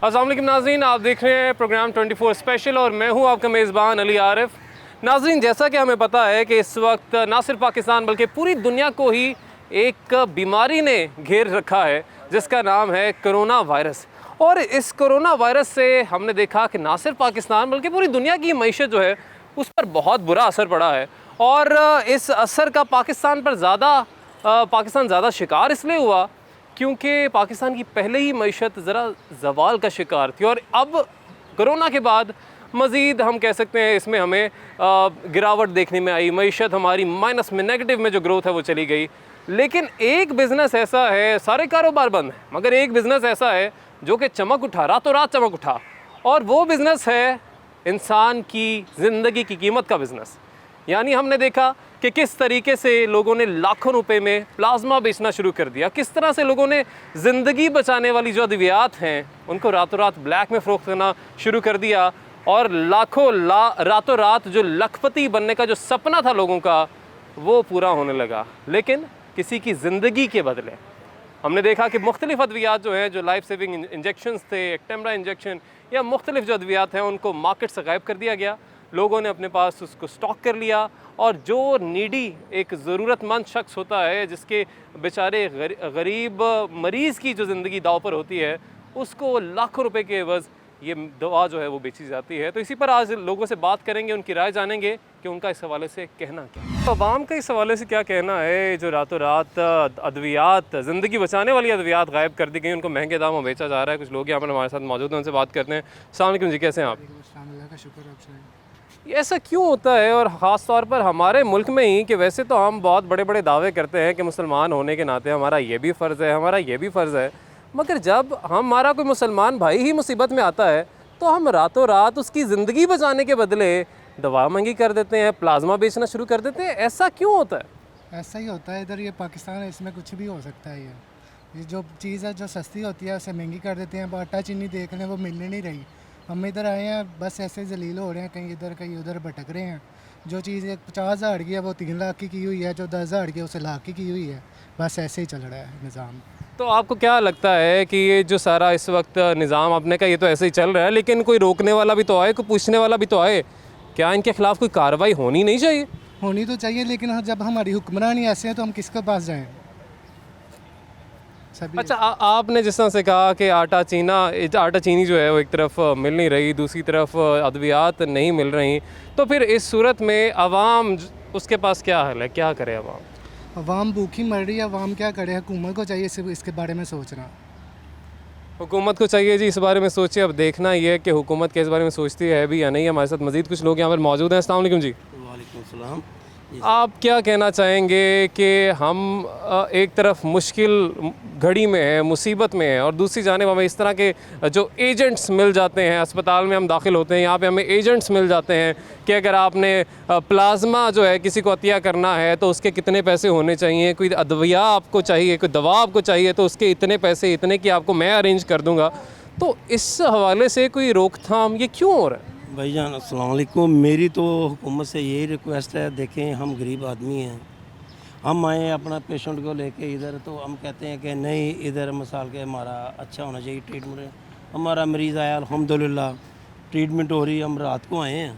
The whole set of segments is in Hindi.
अस्सलाम वालेकुम नाज़रीन, आप देख रहे हैं प्रोग्राम 24 स्पेशल और मैं हूं आपका मेज़बान अली आरिफ। नाज़रीन, जैसा कि हमें पता है कि इस वक्त ना सिर्फ पाकिस्तान बल्कि पूरी दुनिया को ही एक बीमारी ने घेर रखा है जिसका नाम है कोरोना वायरस। और इस कोरोना वायरस से हमने देखा कि ना सिर्फ पाकिस्तान बल्कि पूरी दुनिया की मईशत जो है उस पर बहुत बुरा असर पड़ा है। और इस असर का पाकिस्तान ज़्यादा शिकार इसलिए हुआ क्योंकि पाकिस्तान की पहले ही मईशत ज़रा ज़वाल का शिकार थी, और अब कोरोना के बाद मज़ीद हम कह सकते हैं इसमें हमें गिरावट देखने में आई। मईशत हमारी माइनस में, नेगेटिव में जो ग्रोथ है वो चली गई। लेकिन एक बिज़नेस ऐसा है, सारे कारोबार बंद हैं, मगर एक बिज़नेस ऐसा है जो कि चमक उठा, रातों रात चमक उठा, और वो बिज़नेस है इंसान की ज़िंदगी की कीमत का बिज़नेस। यानी हमने देखा कि किस तरीके से लोगों ने लाखों रुपए में प्लाज्मा बेचना शुरू कर दिया, किस तरह से लोगों ने ज़िंदगी बचाने वाली जो अद्वियात हैं उनको रातों रात ब्लैक में फ़रोख्त करना शुरू कर दिया, और रातों रात जो लखपति बनने का जो सपना था लोगों का वो पूरा होने लगा, लेकिन किसी की ज़िंदगी के बदले। हमने देखा कि मुख्तलिफ़ अद्वियात जो हैं, जो लाइफ सेविंग इंजेक्शंस थे, एक्टेम्बरा इंजेक्शन या मुख्तलिफ़ जो अद्वियात हैं, उनको मार्केट से गायब कर दिया गया। लोगों ने अपने पास उसको स्टॉक कर लिया, और जो नीडी एक ज़रूरतमंद शख्स होता है जिसके बेचारे गरीब मरीज़ की जो ज़िंदगी दाव पर होती है, उसको लाखों रुपए के एवज़ ये दवा जो है वो बेची जाती है। तो इसी पर आज लोगों से बात करेंगे, उनकी राय जानेंगे कि उनका इस हवाले से कहना क्या है। तो अवाम का इस हवाले से क्या कहना है, जो रातों रात अद्वियात, ज़िंदगी बचाने वाली अद्वियात गायब कर दी गई, उनको महंगे दामों में बेचा जा रहा है। कुछ लोग यहाँ पर हमारे साथ मौजूद हैं, उनसे बात करते हैं। अस्सलाम वालेकुम जी, कैसे हैं आप? का शुक्र है। ये ऐसा क्यों होता है, और ख़ास तौर पर हमारे मुल्क में ही, कि वैसे तो हम बहुत बड़े बड़े दावे करते हैं कि मुसलमान होने के नाते हमारा ये भी फ़र्ज़ है, हमारा ये भी फ़र्ज़ है, मगर जब हमारा कोई मुसलमान भाई ही मुसीबत में आता है तो हम रातों रात उसकी ज़िंदगी बचाने के बदले दवा महंगी कर देते हैं, प्लाज्मा बेचना शुरू कर देते हैं। ऐसा क्यों होता है? ऐसा ही होता है इधर, ये पाकिस्तान है, इसमें कुछ भी हो सकता है। ये जो चीज़ है जो सस्ती होती है उसे महंगी कर देते हैं। अब आटा चीनी देख लें, वो मिलने नहीं रही। हम इधर आए हैं बस ऐसे जलील हो रहे हैं, कहीं इधर कहीं उधर भटक रहे हैं। जो चीज़ 50,000 की है वो 3 लाख की हुई है, जो 10,000 की है उसे लाख की हुई है। बस ऐसे ही चल रहा है निज़ाम। तो आपको क्या लगता है कि ये जो सारा इस वक्त निज़ाम आपने का ये तो ऐसे ही चल रहा है, लेकिन कोई रोकने वाला भी तो आए, कोई पूछने वाला भी तो आए, क्या इनके खिलाफ कोई कार्रवाई होनी नहीं चाहिए? होनी तो चाहिए, लेकिन जब हमारी हुक्मरानी ऐसे हैं तो हम किसके पास जाएँ? अच्छा, आपने जिस तरह से कहा कि आटा चीनी जो है वो एक तरफ मिल नहीं रही, दूसरी तरफ अद्वियात नहीं मिल रही, तो फिर इस सूरत में अवाम उसके पास क्या हल है, क्या करे अवाम? अवाम भूखी मर रही है, अवाम क्या करे? हुकूमत को चाहिए इसके बारे में सोचना। हुकूमत को चाहिए जी इस बारे में सोचे। अब देखना ये है कि हुकूमत के इस बारे में सोचती है भी या नहीं। हमारे साथ मज़ीद कुछ लोग यहाँ पर मौजूद हैं। अस्सलाम वालेकुम जी। वालेकुम सलाम। आप क्या कहना चाहेंगे कि हम एक तरफ मुश्किल घड़ी में है, मुसीबत में है, और दूसरी जानिब हमें इस तरह के जो एजेंट्स मिल जाते हैं, अस्पताल में हम दाखिल होते हैं, यहाँ पे हमें एजेंट्स मिल जाते हैं कि अगर आपने प्लाज्मा जो है किसी को अतिया करना है तो उसके कितने पैसे होने चाहिए, कोई अदविया आपको चाहिए, कोई दवा आपको चाहिए तो उसके इतने पैसे, इतने की आपको मैं अरेंज कर दूँगा। तो इस हवाले से कोई रोकथाम ये क्यों हो रहा है? भाईजान अस्सलाम वालेकुम। मेरी तो हुकूमत से यही रिक्वेस्ट है, देखें हम गरीब आदमी हैं, हम आए अपना पेशेंट को लेके इधर, तो हम कहते हैं कि नहीं इधर मिसाल के हमारा अच्छा होना चाहिए ट्रीटमेंट। हमारा मरीज़ आया अल्हम्दुलिल्लाह, ट्रीटमेंट हो रही है, हम रात को आए हैं,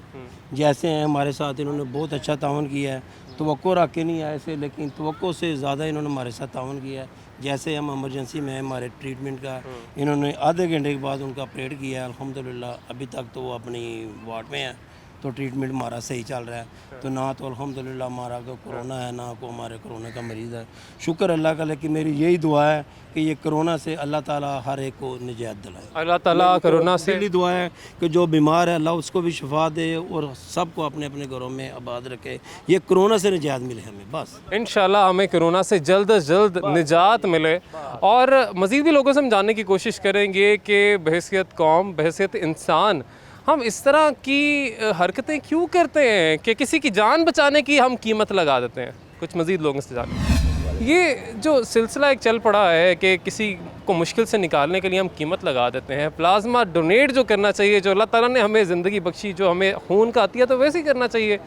जैसे हैं हमारे साथ इन्होंने बहुत अच्छा ताउन किया है। तवक्को रख के नहीं आए से, लेकिन तवक्को से ज़्यादा इन्होंने हमारे साथ ताउन किया है। जैसे हम इमरजेंसी में हमारे ट्रीटमेंट का इन्होंने आधे घंटे के बाद उनका ऑपरेट किया है अल्हम्दुलिल्लाह। अभी तक तो वो अपनी वार्ड में है, तो ट्रीटमेंट हमारा सही चल रहा है। तो ना तो अल्हम्दुलिल्लाह हमारा को कोरोना है, ना को हमारे कोरोना का मरीज़ है, शुक्र अल्लाह का। लेकिन मेरी यही दुआ है कि ये कोरोना से अल्लाह ताला हर एक को निजात दिलाए। अल्लाह ताला कोरोना से पहली दुआ है कि जो बीमार है अल्लाह उसको भी शिफा दे और सबको अपने अपने घरों में आबाद रखे, ये कोरोना से निजात मिले हमें बस। इंशाल्लाह हमें कोरोना से जल्द अज जल्द निजात मिले। और मज़ीद भी लोगों से हम जानने की कोशिश करेंगे कि बहैसियत कौम, बहैसियत इंसान, हम इस तरह की हरकतें क्यों करते हैं कि किसी की जान बचाने की हम कीमत लगा देते हैं। कुछ मज़ीद लोगों से जानें। ये जो सिलसिला एक चल पड़ा है कि किसी को मुश्किल से निकालने के लिए हम कीमत लगा देते हैं। प्लाज्मा डोनेट जो करना चाहिए, जो अल्लाह ताला ने हमें ज़िंदगी बख्शी, जो हमें खून का अतिया, तो वैसे ही करना चाहिए,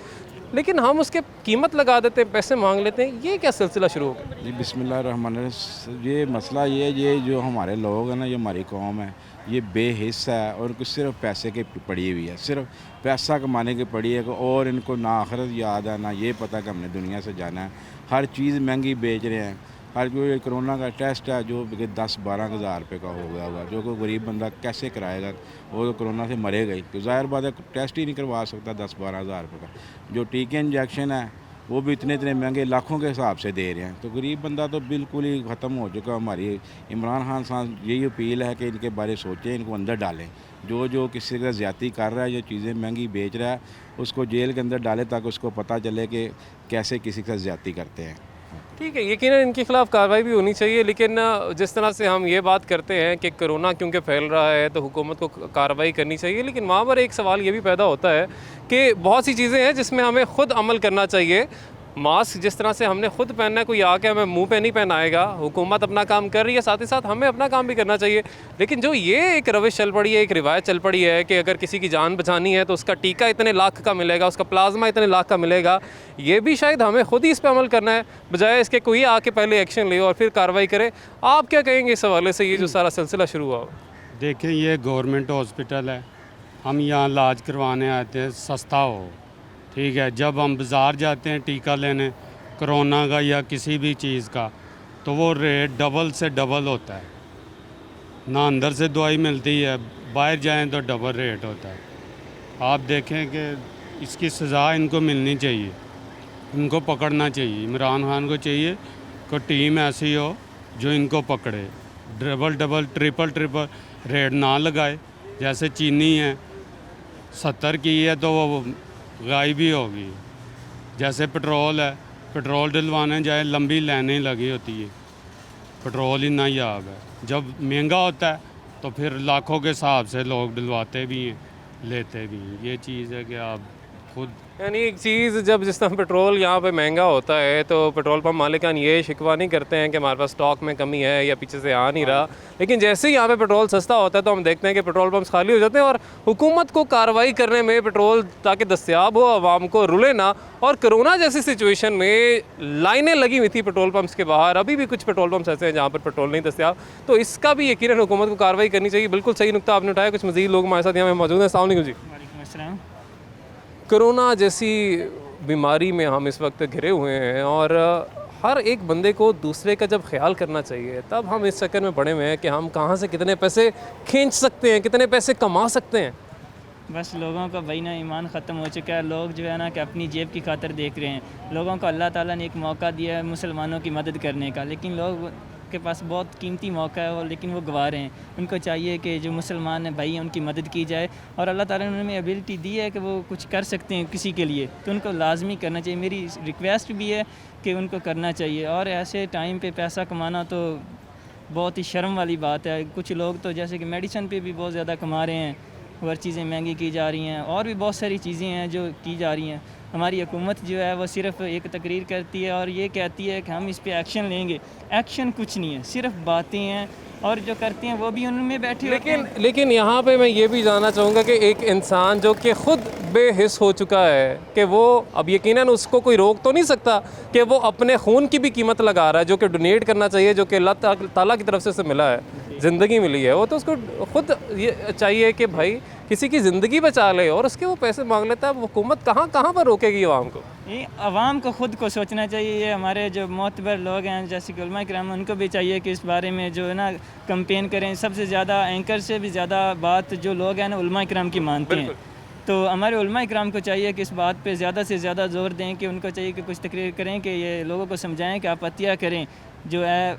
लेकिन हम उसके कीमत लगा देते हैं, पैसे मांग लेते हैं। ये क्या सिलसिला शुरू हो गया? जी बिस्मिल्लाहिर्रहमानिर्रहीम। ये मसला ये जो हमारे लोग हैं ना, ये हमारी कौम है, ये बेहिस है और इनको सिर्फ पैसे की पड़ी हुई है, सिर्फ पैसा कमाने की पड़ी है और इनको ना आखिरत याद है ना ये पता कि हमने दुनिया से जाना है। हर चीज़ महंगी बेच रहे हैं। हर कोई कोरोना का टेस्ट है जो 10-12 हज़ार रुपये का हो गया हुआ, जो कोई गरीब बंदा कैसे कराएगा, वो तो कोरोना से मरेगा ही। तो ज़ाहिर बात है टेस्ट ही नहीं करवा सकता 10-12 हज़ार रुपये का। जो टीके इंजेक्शन है वो भी इतने इतने महंगे लाखों के हिसाब से दे रहे हैं। तो गरीब बंदा तो बिल्कुल ही ख़त्म हो चुका। हमारी इमरान खान साहब यही अपील है कि इनके बारे सोचें, इनको अंदर डालें। जो जो किसी का ज़्यादती कर रहा है, जो चीज़ें महंगी बेच रहा है, उसको जेल के अंदर डालें ताकि उसको पता चले कि कैसे किसी के साथ ज़्यादती करते हैं। ठीक है, यकीनन इनके खिलाफ कार्रवाई भी होनी चाहिए, लेकिन जिस तरह से हम ये बात करते हैं कि कोरोना क्योंकि फैल रहा है तो हुकूमत को कार्रवाई करनी चाहिए, लेकिन वहाँ पर एक सवाल ये भी पैदा होता है कि बहुत सी चीज़ें हैं जिसमें हमें ख़ुद अमल करना चाहिए। मास्क जिस तरह से हमने खुद पहनना है, कोई आके हमें मुंह पे नहीं पहनाएगा। हुकूमत अपना काम कर रही है, साथ ही साथ हमें अपना काम भी करना चाहिए। लेकिन जो ये एक रविश चल पड़ी है, एक रिवायत चल पड़ी है कि अगर किसी की जान बचानी है तो उसका टीका इतने लाख का मिलेगा, उसका प्लाज्मा इतने लाख का मिलेगा, ये भी शायद हमें खुद ही इस पर अमल करना है, बजाय इसके कोई आके पहले एक्शन ले और फिर कार्रवाई करे। आप क्या कहेंगे इस हवाले से, ये जो सारा सिलसिला शुरू हुआ? देखें, ये गवर्नमेंट हॉस्पिटल है, हम यहाँ इलाज करवाने आते हैं, सस्ता हो, ठीक है। जब हम बाज़ार जाते हैं टीका लेने कोरोना का या किसी भी चीज़ का, तो वो रेट डबल से डबल होता है। ना अंदर से दवाई मिलती है, बाहर जाएं तो डबल रेट होता है। आप देखें कि इसकी सज़ा इनको मिलनी चाहिए, इनको पकड़ना चाहिए। इमरान खान को चाहिए कि टीम ऐसी हो जो इनको पकड़े, डबल ट्रिपल रेट ना लगाए। जैसे चीनी है 70 की है तो वो गायब ही होगी। जैसे पेट्रोल है, पेट्रोल डलवाने जाए लंबी लाइनें लगी होती है, पेट्रोल ही नायाब है। जब महंगा होता है तो फिर लाखों के हिसाब से लोग डलवाते भी हैं, लेते भी हैं। ये चीज़ है कि आप खुद, यानी एक चीज़, जब जिस तरह पेट्रोल यहाँ पे महंगा होता है तो पेट्रोल पंप मालिकान ये शिकवा नहीं करते हैं कि हमारे पास स्टॉक में कमी है या पीछे से आ नहीं रहा, लेकिन जैसे ही यहाँ पे पेट्रोल सस्ता होता है तो हम देखते हैं कि पेट्रोल पंप्स खाली हो जाते हैं और हुकूमत को कार्रवाई करने में पेट्रोल ताकि दस्तियाब हो, आवाम को रुले ना। और कोरोना जैसी सिचुएशन में लाइनें लगी हुई थी पेट्रोल पंप्स के बाहर, अभी भी कुछ पेट्रोल पंप्स ऐसे हैं जहाँ पर पेट्रोल नहीं दस्तियाब, तो इसका भी यकीनन हुकूमत को कार्रवाई करनी चाहिए। बिल्कुल सही नुकता आपने उठाया। कुछ मज़ीद लोग हमारे साथ यहाँ मौजूद हैं। अस्सलाम वालेकुम जी। वालेकुम अस्सलाम। कोरोना जैसी बीमारी में हम इस वक्त घिरे हुए हैं और हर एक बंदे को दूसरे का जब ख्याल करना चाहिए, तब हम इस चक्कर में पड़े हुए हैं कि हम कहाँ से कितने पैसे खींच सकते हैं, कितने पैसे कमा सकते हैं। बस लोगों का भाई ना ईमान ख़त्म हो चुका है। लोग जो है ना कि अपनी जेब की खातिर देख रहे हैं। लोगों को अल्लाह ताला ने एक मौका दिया है मुसलमानों की मदद करने का, लेकिन लोग के पास बहुत कीमती मौका है और लेकिन वो गंवा रहे हैं। उनको चाहिए कि जो मुसलमान भाई हैं उनकी मदद की जाए, और अल्लाह ताला ने उन्हें एबिलिटी दी है कि वो कुछ कर सकते हैं किसी के लिए, तो उनको लाजमी करना चाहिए। मेरी रिक्वेस्ट भी है कि उनको करना चाहिए। और ऐसे टाइम पे पैसा कमाना तो बहुत ही शर्म वाली बात है। कुछ लोग तो जैसे कि मेडिसिन पे भी बहुत ज़्यादा कमा रहे हैं, और चीज़ें महंगी की जा रही हैं, और भी बहुत सारी चीज़ें हैं जो की जा रही हैं। हमारी हुकूमत जो है वो सिर्फ एक तकरीर करती है और ये कहती है कि हम इस पे एक्शन लेंगे। एक्शन कुछ नहीं है, सिर्फ बातें हैं, और जो करते हैं वो भी उनमें बैठे होते हैं। लेकिन यहाँ पे मैं ये भी जानना चाहूँगा कि एक इंसान जो कि ख़ुद बेहिस हो चुका है कि वो अब यकीनन उसको कोई रोक तो नहीं सकता कि वो अपने खून की भी कीमत लगा रहा है, जो कि डोनेट करना चाहिए, जो कि अल्लाह ताला की तरफ से उसे मिला है, ज़िंदगी मिली है, वो तो उसको खुद ये चाहिए कि भाई किसी की ज़िंदगी बचा ले, और उसके वो पैसे मांग लेता है। हुकूमत कहाँ पर रोकेगी आवाम को? ये आवाम को ख़ुद को सोचना चाहिए। ये हमारे जो मोतबर लोग हैं जैसे कि उलमा किराम, उनको भी चाहिए कि इस बारे में जो है ना कैंपेन करें। सबसे ज़्यादा एंकर से भी ज़्यादा बात जो लोग हैं ना उलमा किराम की मानते हैं, तो हमारे उलमा किराम को चाहिए कि इस बात पे ज़्यादा से ज़्यादा ज़ोर दें कि उनको चाहिए कि कुछ तकरीर करें कि ये लोगों को समझाएं कि आप अतिया करें, जो है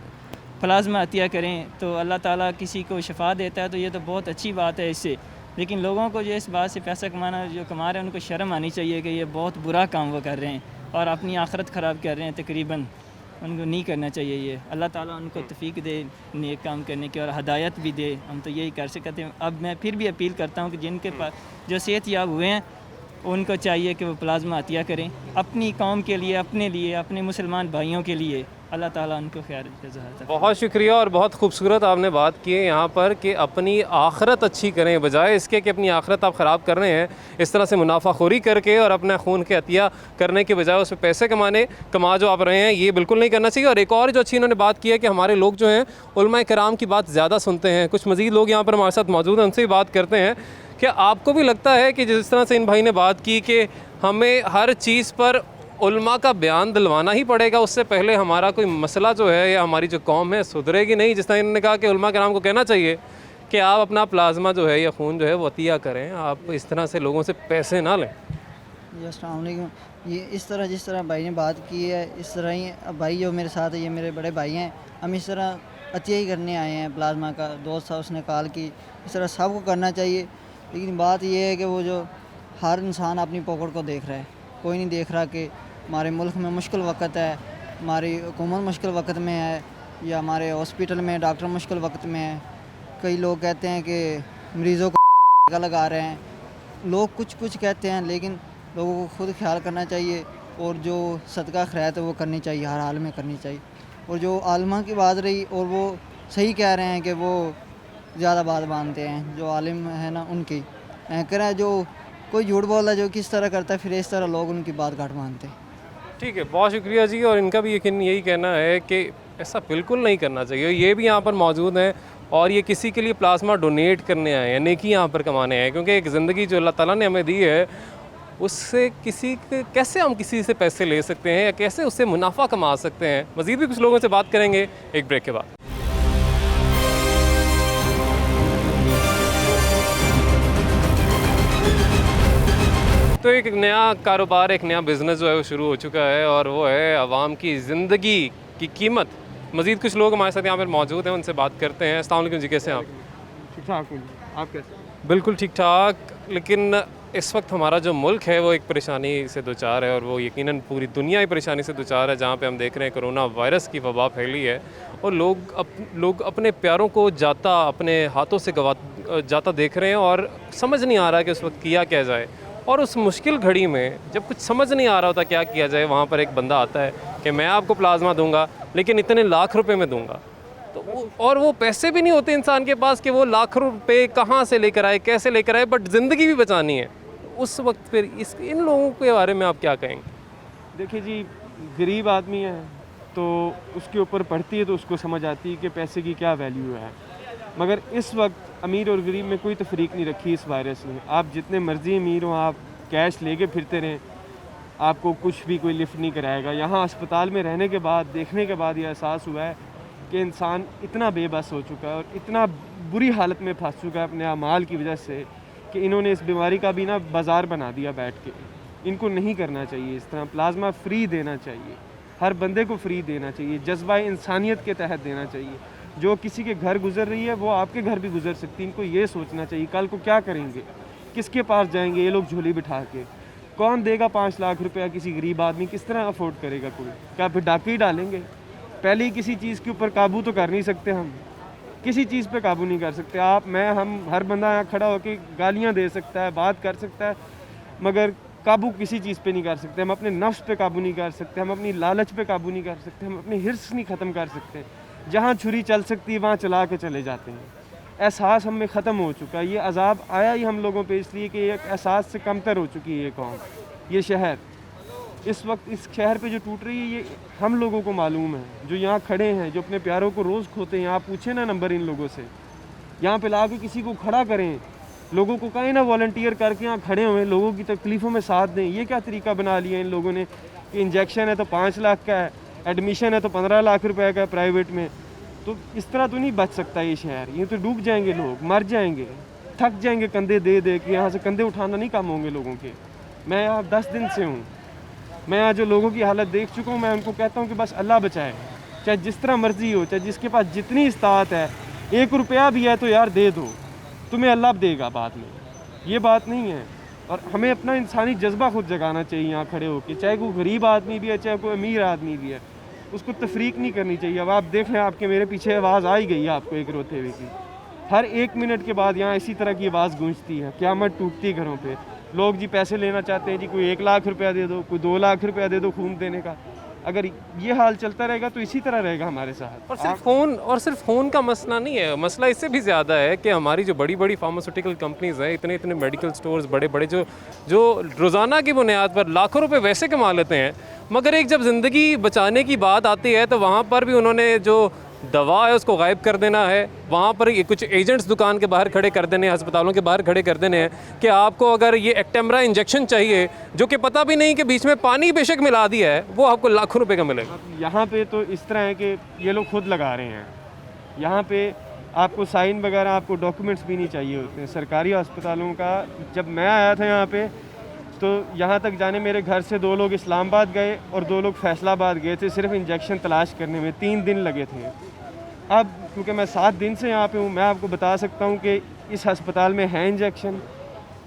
प्लाज्मा अतिया करें, तो अल्लाह ताला किसी को शफा देता है, तो ये तो बहुत अच्छी बात है इससे। लेकिन लोगों को जो इस बात से पैसा कमाना जो कमा रहे हैं उनको शर्म आनी चाहिए कि ये बहुत बुरा काम वो कर रहे हैं और अपनी आखिरत ख़राब कर रहे हैं तकरीबन। उनको नहीं करना चाहिए ये। अल्लाह ताला उनको तौफीक दे नेक काम करने की और हदायत भी दे। हम तो यही कर सकते हैं। अब मैं फिर भी अपील करता हूँ कि जिनके पास जो सेहत याब हुए हैं उनको चाहिए कि वो प्लाज्मा अतिया करें अपनी कौम के लिए, अपने मुसलमान भाइयों के लिए। अल्लाह ताला उनको खैर जज़ा। बहुत शुक्रिया और बहुत खूबसूरत आपने बात की है यहाँ पर कि अपनी आखरत अच्छी करें, बजाय इसके कि अपनी आखरत आप ख़राब कर रहे हैं इस तरह से मुनाफाखोरी करके और अपना खून के अतिया करने के बजाय उस पर पैसे कमा जो आप रहे हैं, ये बिल्कुल नहीं करना चाहिए। और एक और जो अच्छी इन्होंने बात की है कि हमारे लोग जो हैं उलमा कराम की बात ज़्यादा सुनते हैं। कुछ मज़ीद लोग यहाँ पर हमारे साथ मौजूद हैं, उनसे भी बात करते हैं। क्या आपको भी लगता है कि जिस तरह से इन भाई ने बात की कि हमें हर चीज़ पर उल्मा का बयान दिलवाना ही पड़ेगा, उससे पहले हमारा कोई मसला जो है या हमारी जो कौम है सुधरेगी नहीं? जिस तरह इन्होंने कहा कि उल्मा कराम को कहना चाहिए कि आप अपना प्लाज्मा जो है या खून जो है वो अतिया करें, आप इस तरह से लोगों से पैसे ना लें। जी अस्सलाम वालेकुम। ये इस तरह जिस तरह भाई ने बात की है, इस तरह ही अब भाई जो मेरे साथ है, ये मेरे बड़े भाई हैं, हम इस तरह अतिया ही करने आए हैं। प्लाज्मा का दोस्त था, उसने कॉल की, इस तरह सबको करना चाहिए। लेकिन बात ये है कि वो जो हर इंसान अपनी पॉकेट को देख रहा है, कोई नहीं देख रहा कि हमारे मुल्क में मुश्किल वक्त है, हमारी हुकूमत मुश्किल वक्त में है, या हमारे हॉस्पिटल में डॉक्टर मुश्किल वक्त में है। कई लोग कहते हैं कि मरीज़ों को लगा रहे हैं, लोग कुछ कहते हैं, लेकिन लोगों को खुद ख्याल करना चाहिए और जो सदका खैरात है वो करनी चाहिए, हर हाल में करनी चाहिए। और जो आलिमा की बात रही, और वो सही कह रहे हैं कि वो ज़्यादा बात मानते हैं, जो आलिम है ना उनकी एंकर है, जो कोई झूठ बोलता है, जो किस तरह करता है, फिर इस तरह लोग उनकी बात घाट मानते हैं। ठीक है, बहुत शुक्रिया जी। और इनका भी यकीन यही कहना है कि ऐसा बिल्कुल नहीं करना चाहिए। ये भी यहाँ पर मौजूद हैं और ये किसी के लिए प्लाज्मा डोनेट करने आए हैं, नेकी यहाँ पर कमाने आए हैं, क्योंकि एक ज़िंदगी जो अल्लाह ताला ने हमें दी है उससे कैसे हम किसी से पैसे ले सकते हैं या कैसे उससे मुनाफा कमा सकते हैं। मज़ीद भी कुछ लोगों से बात करेंगे एक ब्रेक के बाद। तो एक नया कारोबार, एक नया बिज़नेस जो है वो शुरू हो चुका है और वो है आवाम की ज़िंदगी की कीमत। मज़ीद कुछ लोग हमारे साथ यहाँ पर मौजूद हैं, उनसे बात करते हैं। अस्सलाम वालेकुम जी, कैसे हैं आप? ठीक ठाक हूँ, आप कैसे? बिल्कुल ठीक ठाक। लेकिन इस वक्त हमारा जो मुल्क है वो एक परेशानी से दोचार है और वो यकीनन पूरी दुनिया ही परेशानी से दोचार है, जहाँ पे हम देख रहे हैं कोरोना वायरस की वबा फैली है और लोग अपने प्यारों को अपने हाथों से जाता देख रहे हैं और समझ नहीं आ रहा कि उस वक्त किया क्या जाए। और उस मुश्किल घड़ी में जब कुछ समझ नहीं आ रहा होता क्या किया जाए, वहाँ पर एक बंदा आता है कि मैं आपको प्लाज्मा दूंगा लेकिन इतने लाख रुपए में दूंगा। तो और वो पैसे भी नहीं होते इंसान के पास कि वो लाख रुपए कहाँ से लेकर आए, कैसे लेकर आए, बट ज़िंदगी भी बचानी है। उस वक्त फिर इन लोगों के बारे में आप क्या कहेंगे? देखिए जी, गरीब आदमी है तो उसके ऊपर पड़ती है तो उसको समझ आती है कि पैसे की क्या वैल्यू है। मगर इस वक्त अमीर और गरीब में कोई तफरीक नहीं रखी इस वायरस ने। आप जितने मर्जी अमीर हो, आप कैश लेके फिरते रहें, आपको कुछ भी कोई लिफ्ट नहीं कराएगा। यहाँ अस्पताल में रहने के बाद, देखने के बाद ये एहसास हुआ है कि इंसान इतना बेबस हो चुका है और इतना बुरी हालत में फंस चुका है अपने अमाल की वजह से कि इन्होंने इस बीमारी का भी ना बाज़ार बना दिया बैठ के। इनको नहीं करना चाहिए इस तरह। प्लाज्मा फ्री देना चाहिए, हर बंदे को फ्री देना चाहिए, जज्बा इंसानियत के तहत देना चाहिए। जो किसी के घर गुजर रही है वो आपके घर भी गुजर सकती है। इनको ये सोचना चाहिए कल को क्या करेंगे, किसके पास जाएंगे ये लोग झोली बिठा के। कौन देगा 5 लाख रुपया किसी गरीब आदमी, किस तरह अफोर्ड करेगा कोई? क्या फिर डाके ही डालेंगे? पहले ही किसी चीज़ के ऊपर काबू तो कर नहीं सकते, हम किसी चीज़ पे काबू नहीं कर सकते। आप, मैं, हम, हर बंदा यहाँ खड़ा होकर गालियाँ दे सकता है, बात कर सकता है, मगर काबू किसी चीज़ पे नहीं कर सकते। हम अपने नफ्स पे काबू नहीं कर सकते, हम अपनी लालच पे काबू नहीं कर सकते, हम अपनी हिर्स नहीं ख़त्म कर सकते। जहाँ छुरी चल सकती है वहाँ चला के चले जाते हैं। एहसास हम में ख़त्म हो चुका है। ये अजाब आया ही हम लोगों पे इसलिए कि एक एहसास से कमतर हो चुकी है ये कौम, ये शहर। इस वक्त इस शहर पे जो टूट रही है ये हम लोगों को मालूम है, जो यहाँ खड़े हैं, जो अपने प्यारों को रोज़ खोते हैं। आप पूछें ना नंबर इन लोगों से, यहाँ पे ला के किसी को खड़ा करें, लोगों को कहें ना वॉलंटियर करके यहाँ खड़े हुए लोगों की तकलीफ़ों में साथ दें। ये क्या तरीका बना लिया इन लोगों ने कि इंजेक्शन है तो 5 लाख का है, एडमिशन है तो 15 लाख रुपए का है प्राइवेट में। तो इस तरह तो नहीं बच सकता ये शहर। ये तो डूब जाएंगे लोग, मर जाएंगे, थक जाएंगे कंधे दे दे के। यहाँ से कंधे उठाना नहीं काम होंगे लोगों के। मैं यहाँ 10 दिन से हूँ, मैं यहाँ जो लोगों की हालत देख चुका हूँ। मैं उनको कहता हूँ कि बस अल्लाह बचाए, चाहे जिस तरह मर्जी हो, चाहे जिसके पास जितनी इस्तात है, 1 रुपया भी है तो यार दे दो, तुम्हें अल्लाह देगा बाद में। ये बात नहीं है। और हमें अपना इंसानी जज्बा खुद जगाना चाहिए यहाँ खड़े होकर, चाहे कोई गरीब आदमी भी है, चाहे कोई अमीर आदमी भी है, उसको तफरीक नहीं करनी चाहिए। अब आप देख लें, आपके मेरे पीछे आवाज़ आ ही गई है आपको एक रोते हुए की। हर 1 मिनट के बाद यहाँ इसी तरह की आवाज़ गूंजती है, क़यामत टूटती घरों पे। लोग जी पैसे लेना चाहते हैं जी, कोई 1 लाख रुपया दे दो, कोई 2 लाख रुपया दे दो खून देने का। अगर ये हाल चलता रहेगा तो इसी तरह रहेगा हमारे साथ। और सिर्फ फ़ोन का मसला नहीं है, मसला इससे भी ज़्यादा है कि हमारी जो बड़ी बड़ी फार्मास्यूटिकल कंपनीज़ हैं, इतने इतने मेडिकल स्टोर्स बड़े बड़े जो रोज़ाना की बुनियाद पर लाखों रुपए वैसे कमा लेते हैं, मगर एक जब ज़िंदगी बचाने की बात आती है तो वहाँ पर भी उन्होंने जो दवा है उसको गायब कर देना है। वहाँ पर ये कुछ एजेंट्स दुकान के बाहर खड़े कर देने हैं, अस्पतालों के बाहर खड़े कर देने हैं कि आपको अगर ये एक्टेमरा इंजेक्शन चाहिए, जो कि पता भी नहीं कि बीच में पानी बेशक मिला दिया है, वो आपको लाखों रुपए का मिलेगा। यहाँ पे तो इस तरह है कि ये लोग खुद लगा रहे हैं। यहाँ पे आपको साइन वगैरह, आपको डॉक्यूमेंट्स भी नहीं चाहिए होते हैं सरकारी अस्पतालों का। जब मैं आया था यहाँ पे तो यहाँ तक जाने मेरे घर से 2 लोग इस्लामाबाद गए और 2 लोग फैसलाबाद गए थे सिर्फ इंजेक्शन तलाश करने में, 3 दिन लगे थे। अब क्योंकि मैं 7 दिन से यहाँ पे हूँ, मैं आपको बता सकता हूँ कि इस अस्पताल में है इंजेक्शन,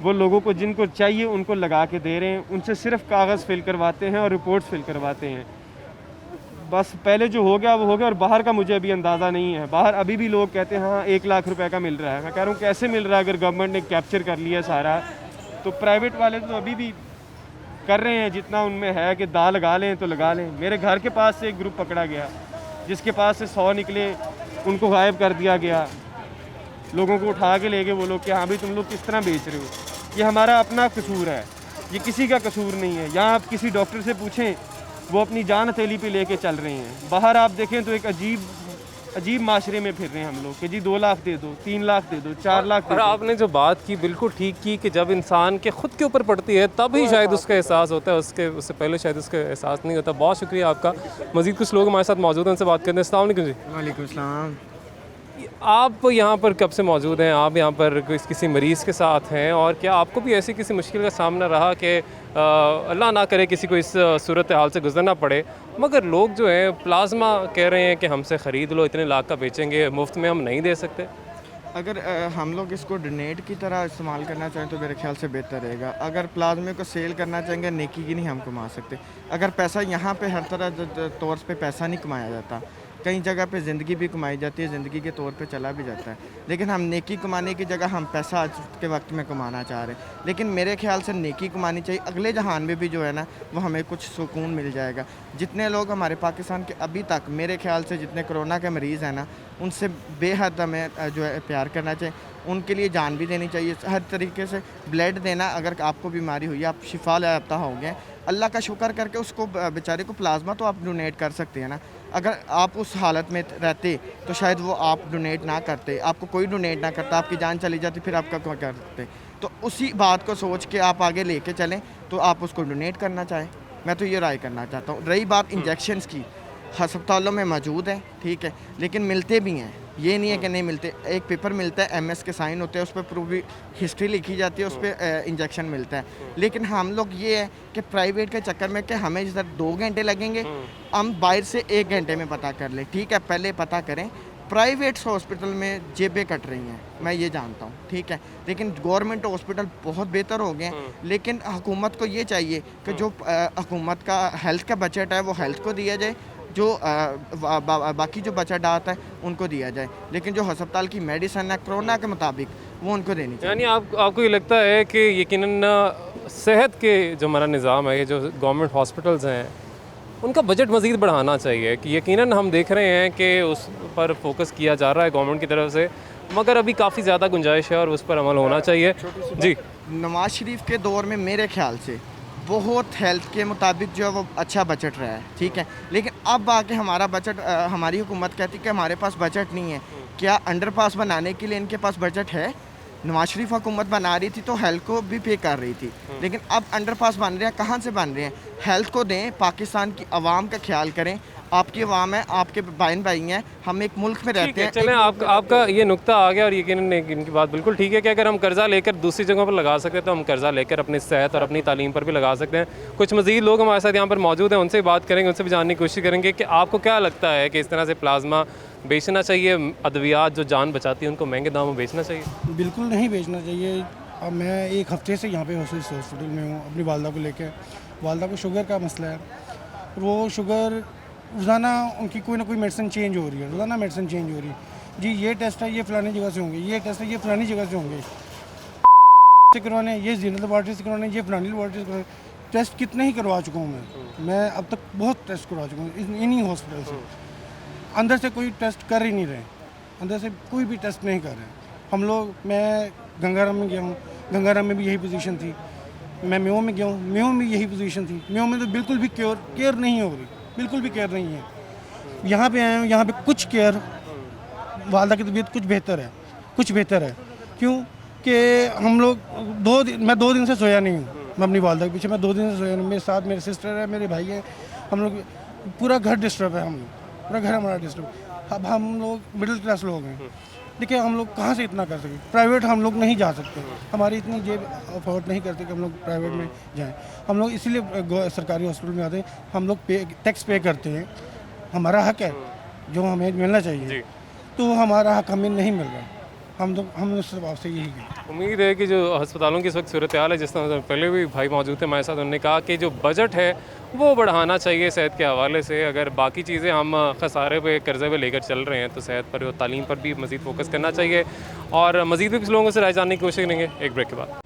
वो लोगों को जिनको चाहिए उनको लगा के दे रहे हैं, उनसे सिर्फ कागज़ फिल करवाते हैं और रिपोर्ट्स फिल करवाते हैं। बस पहले जो हो गया वो हो गया, और बाहर का मुझे अभी अंदाज़ा नहीं है। बाहर अभी भी लोग कहते हैं हाँ 1 लाख रुपए का मिल रहा है। मैं कह रहा हूँ कैसे मिल रहा है अगर गवर्नमेंट ने कैप्चर कर लिया सारा। तो प्राइवेट वाले तो अभी भी कर रहे हैं जितना उनमें है कि दा लगा लें तो लगा लें। मेरे घर के पास से एक ग्रुप पकड़ा गया जिसके पास से 100 निकले, उनको गायब कर दिया गया। लोगों को उठा के ले गए वो लोग कि हाँ भाई तुम लोग किस तरह बेच रहे हो। ये हमारा अपना कसूर है, ये किसी का कसूर नहीं है। यहाँ आप किसी डॉक्टर से पूछें, वो अपनी जान हथेली पे लेके चल रहे हैं। बाहर आप देखें तो एक अजीब माशरे में फिर रहे हैं हम लोग कि जी 2 लाख दे दो, 3 लाख दे दो, 4 लाख दे और दो। आपने जो बात की बिल्कुल ठीक की कि जब इंसान के खुद के ऊपर पड़ती है तभी शायद उसका एहसास होता है, उससे पहले शायद उसका एहसास नहीं होता। बहुत शुक्रिया आपका। मज़ीद कुछ लोग हमारे साथ मौजूद हैं, उनसे बात करते हैं। अस्सलाम वालेकुम जी। वालेकुम सलाम। आप यहाँ पर कब से मौजूद हैं? आप यहाँ पर किसी मरीज़ के साथ हैं, और क्या आपको भी ऐसी किसी मुश्किल का सामना रहा कि अल्लाह ना करे किसी को इस सूरत हाल से गुजरना पड़े, मगर लोग जो हैं प्लाज्मा कह रहे हैं कि हमसे ख़रीद लो, इतने लाख का बेचेंगे, मुफ्त में हम नहीं दे सकते? अगर हम लोग इसको डोनेट की तरह इस्तेमाल करना चाहें तो मेरे ख्याल से बेहतर रहेगा। अगर प्लाज्मे को सेल करना चाहेंगे, नेकी की नहीं हम कमा सकते। अगर पैसा यहाँ पे हर तरह तौर पे पैसा नहीं कमाया जाता, कई जगह पे ज़िंदगी भी कमाई जाती है, ज़िंदगी के तौर पे चला भी जाता है। लेकिन हम नेकी कमाने की जगह हम पैसा आज के वक्त में कमाना चाह रहे हैं। लेकिन मेरे ख्याल से नेकी कमानी चाहिए। अगले जहान में भी जो है ना वो हमें कुछ सुकून मिल जाएगा। जितने लोग हमारे पाकिस्तान के अभी तक मेरे ख्याल से जितने कोरोना के मरीज़ हैं ना, उनसे बेहद हमें जो है प्यार करना चाहिए। उनके लिए जान भी देनी चाहिए हर तरीके से। ब्लड देना, अगर आपको बीमारी हुई, आप शिफा याफ्ता हो गए, अल्लाह का शुक्र करके उसको बेचारे को प्लाज्मा तो आप डोनेट कर सकते हैं ना। अगर आप उस हालत में रहते तो शायद वो आप डोनेट ना करते, आपको कोई डोनेट ना करता, आपकी जान चली जाती, फिर आपका क्या करते। तो उसी बात को सोच के आप आगे लेके चलें तो आप उसको डोनेट करना चाहें। मैं तो ये राय करना चाहता हूँ। रही बात इंजेक्शन्स की, अस्पतालों में मौजूद है, ठीक है, लेकिन मिलते भी हैं, ये नहीं है कि नहीं मिलते। एक पेपर मिलता है, MS के साइन होते हैं, उस पर पूरी हिस्ट्री लिखी जाती है, उस पर इंजेक्शन मिलता है। लेकिन हम लोग ये है कि प्राइवेट के चक्कर में कि हमें जिधर 2 घंटे लगेंगे, हम बाहर से 1 घंटे में पता कर लें। ठीक है, पहले पता करें। प्राइवेट हॉस्पिटल में जेबें कट रही हैं, मैं ये जानता हूँ, ठीक है, लेकिन गवर्नमेंट हॉस्पिटल बहुत बेहतर हो गए हैं। लेकिन हुकूमत को ये चाहिए कि जो हुकूमत का हेल्थ का बजट है वो हेल्थ को दिया जाए, जो बाकी जो बचत आता है उनको दिया जाए। लेकिन जो अस्पताल की मेडिसिन है कोरोना के मुताबिक वो उनको देनी चाहिए। यानी आपको ये लगता है कि यकीनन सेहत के जो हमारा निज़ाम है, ये जो गवर्नमेंट हॉस्पिटल्स हैं, उनका बजट मज़ीद बढ़ाना चाहिए? कि यकीनन हम देख रहे हैं कि उस पर फोकस किया जा रहा है गवर्नमेंट की तरफ से, मगर अभी काफ़ी ज़्यादा गुंजाइश है और उस पर अमल होना चाहिए। जी, नवाज शरीफ के दौर में मेरे ख्याल से बहुत हेल्थ के मुताबिक जो है वो अच्छा बजट रहा है, ठीक है, लेकिन अब आके हमारा बजट, हमारी हुकूमत कहती है कि हमारे पास बजट नहीं है। क्या अंडरपास बनाने के लिए इनके पास बजट है? नवाज शरीफ हुकूमत बना रही थी तो हेल्थ को भी पे कर रही थी, लेकिन अब अंडरपास बन रहे हैं, कहाँ से बन रहे हैं? हेल्थ को दें, पाकिस्तान की आवाम का ख्याल करें। आपकी आवाम है, आपके बहन भाई हैं, हम एक मुल्क में रहते हैं। चलें, आपका ये नुक्ता आ गया और यकीनन इनकी बात बिल्कुल ठीक है कि अगर हम कर्ज़ा लेकर दूसरी जगहों पर लगा सकते हैं तो हम कर्ज़ा लेकर अपनी सेहत और अपनी तालीम पर भी लगा सकते हैं। कुछ मज़ीद लोग हमारे साथ यहाँ पर मौजूद हैं, उनसे बात करेंगे, उनसे भी जानने की कोशिश करेंगे कि आपको क्या लगता है कि इस तरह से प्लाज्मा बेचना चाहिए, अद्वियात जो जान बचाती है उनको महंगे दामों में बेचना चाहिए? बिल्कुल नहीं बेचना चाहिए। अब मैं 1 हफ्ते से यहाँ पे हॉस्पिटल में हूँ अपनी वालदा को लेकर। वालदा को शुगर का मसला है, वो शुगर रोज़ाना उनकी कोई ना कोई मेडिसिन चेंज हो रही है, रोज़ाना मेडिसिन चेंज हो रही है। जी ये टेस्ट है, ये फ़लानी जगह से होंगे, ये टेस्ट है, ये फ़लानी जगह से होंगे। से करवाने, ये जीनत लेबॉर्ट्री से करवाने, ये फलानी लेबॉर्ट्री से करवाने। टेस्ट कितने ही करवा चुका हूँ मैं अब तक बहुत टेस्ट करवा चुका हूँ इन्हीं हॉस्पिटल से। अंदर से कोई टेस्ट कर ही नहीं रहे, अंदर से कोई भी टेस्ट नहीं कर रहे। हम लोग, मैं गंगाराम में गया हूँ, गंगाराम में भी यही पोजीशन थी। मैं मेयो में गया हूँ, मेयो में यही पोजीशन थी। मेयो में तो बिल्कुल भी केयर नहीं हो रही, बिल्कुल भी केयर नहीं है। यहाँ पे आए हूँ, यहाँ पे कुछ केयर, वालदा की तबीयत कुछ बेहतर है, कुछ बेहतर है। क्यों कि हम लोग मैं 2 दिन से सोया नहीं हूँ। मैं अपनी वालदा के पीछे मैं 2 दिन से सोया नहीं। मेरे साथ मेरे सिस्टर है, मेरे भाई हैं। हम लोग पूरा घर डिस्टर्ब है, हम लोग पूरा घर हमारा डिस्टर्ब। अब हम लोग मिडिल क्लास लोग हैं। देखिए हम लोग कहाँ से इतना कर सकें? प्राइवेट हम लोग नहीं जा सकते, हमारी इतनी जेब अफोर्ड नहीं करते कि हम लोग प्राइवेट में जाएं। हम लोग इसीलिए सरकारी हॉस्पिटल में आते हैं। हम लोग टैक्स पे करते हैं, हमारा हक है जो हमें मिलना चाहिए, तो हमारा हक हमें नहीं मिल रहा। हम सिर्फ आपसे यही कहें। उम्मीद है कि जो अस्पतालों की इस वक्त सूरत हाल है, जिस तरह पहले भी भाई मौजूद थे हमारे साथ, उन्होंने कहा कि जो बजट है वो बढ़ाना चाहिए सेहत के हवाले से। अगर बाकी चीज़ें हम खसारे पे कर्जे पे लेकर चल रहे हैं तो सेहत पर और तालीम पर भी मज़ीद फोकस करना चाहिए। और मज़ीद भी कुछ लोगों से राय जानने की कोशिश करेंगे एक ब्रेक के बाद।